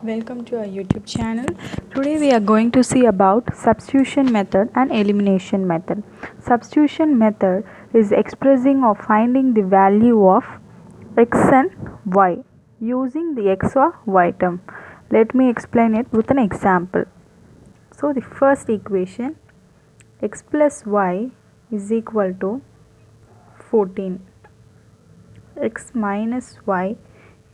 Welcome to our YouTube channel. Today we are going to see about substitution method and elimination method. Substitution method is expressing or finding the value of x and y using the x or y term. Let me explain it with an example. So the first equation, x plus y is equal to 14. X minus y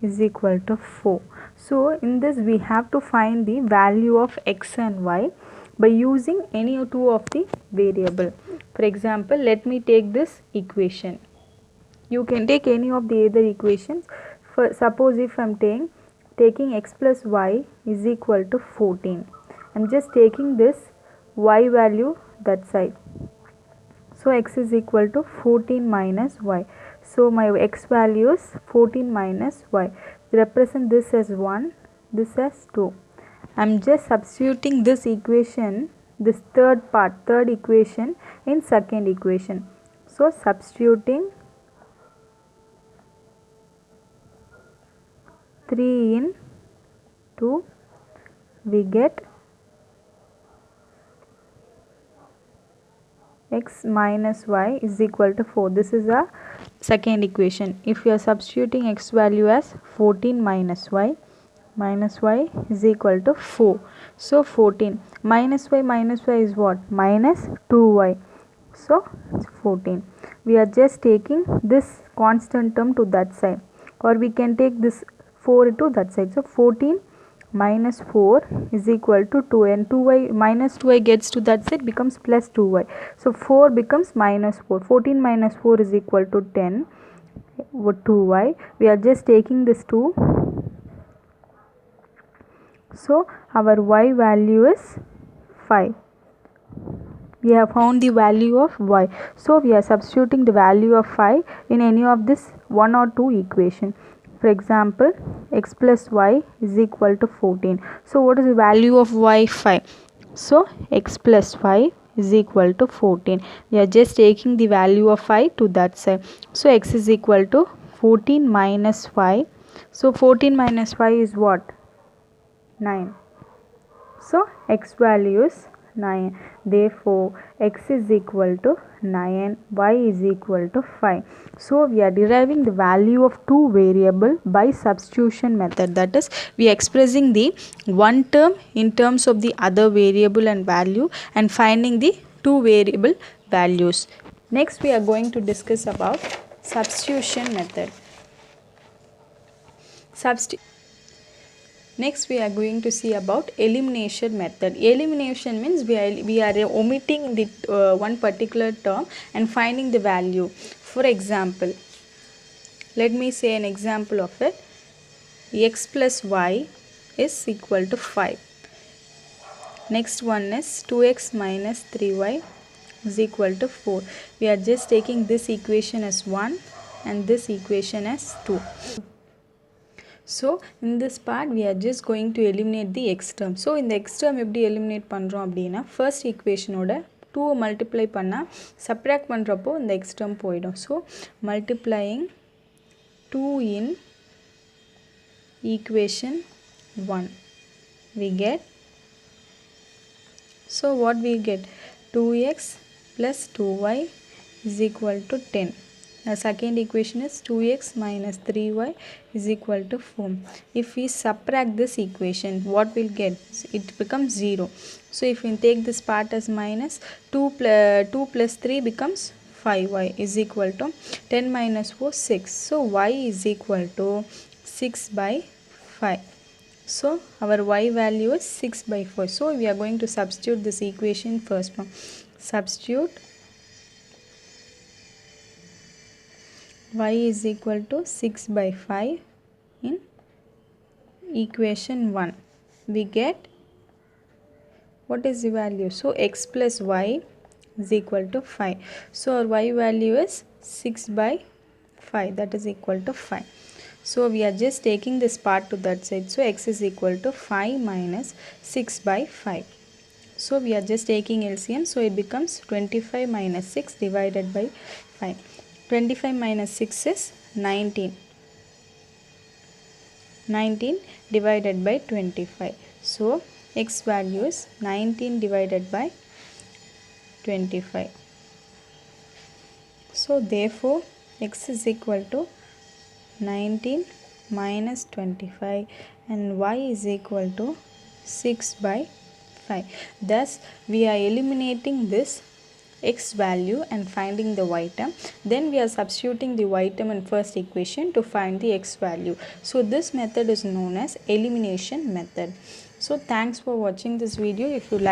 is equal to 4. So in this we have to find the value of x and y by using any two of the variable. For example, let me take this equation. You can take any of the other equations. For suppose if I am taking x plus y is equal to 14. I am just taking this y value that side. So x is equal to 14 minus y. So my x value is 14 minus y. Represent this as 1, this as 2. I am just substituting this equation, this third equation in second equation. So substituting 3 in 2, we get x minus y is equal to 4. This is a second equation. If you are substituting x value as 14 minus y is equal to 4. So 14 minus y is what? Minus 2y. So 14. We are just taking this constant term to that side, or we can take this 4 to that side. So 14 minus 4 is equal to 2, and 2y minus 2y gets to that side, becomes plus 2y. So 4 becomes minus 4. 14 minus 4 is equal to 10 with 2y. We are just taking this 2. So our y value is 5. We have found the value of y. So we are substituting the value of 5 in any of this one or two equation. For example, x plus y is equal to 14. So what is the value of y? 5. So x plus y is equal to 14. We are just taking the value of 5 to that side. So x is equal to 14 minus 5. So 14 minus 5 is what? 9. So x value is 9. Therefore x is equal to 9, y is equal to 5. So we are deriving the value of two variable by substitution method. That is, we are expressing the one term in terms of the other variable and value and finding the two variable values. Next we are going to discuss about substitution method. Next we are going to see about elimination method. Elimination means we are omitting the one particular term and finding the value. For example, let me say an example of it. X plus y is equal to 5. Next one is 2x minus 3y is equal to 4. We are just taking this equation as 1 and this equation as 2. So in this part we are just going to eliminate the x term. So in the x term எப்படி eliminate பண்றோம் அப்படினா first equation ஓட 2 multiply பண்ணா subtract பண்றப்போ இந்த x term போய்டும். So multiplying 2 in equation 1 we get, so what we get? 2x plus 2y is equal to 10. The second equation is 2x minus 3y is equal to 4. If we subtract this equation, what we'll get? It becomes 0. So if we take this part as minus, 2 plus 3 becomes 5y is equal to 10 minus 4, 6. So y is equal to 6 by 5. So our y value is 6 by 4. So we are going to substitute this equation first one. Substitute y is equal to 6 by 5 in equation 1. We get, what is the value? So x plus y is equal to 5. So our y value is 6 by 5, that is equal to 5. So we are just taking this part to that side. So x is equal to 5 minus 6 by 5. So we are just taking LCM. So it becomes 25 minus 6 divided by 5. 25 minus 6 is 19. 19 divided by 25. So x value is 19 divided by 25. So therefore x is equal to 19 minus 25 and y is equal to 6 by 5. Thus we are eliminating this x value and finding the y term. Then we are substituting the y term in first equation to find the x value. So this method is known as elimination method. So thanks for watching this video. If you like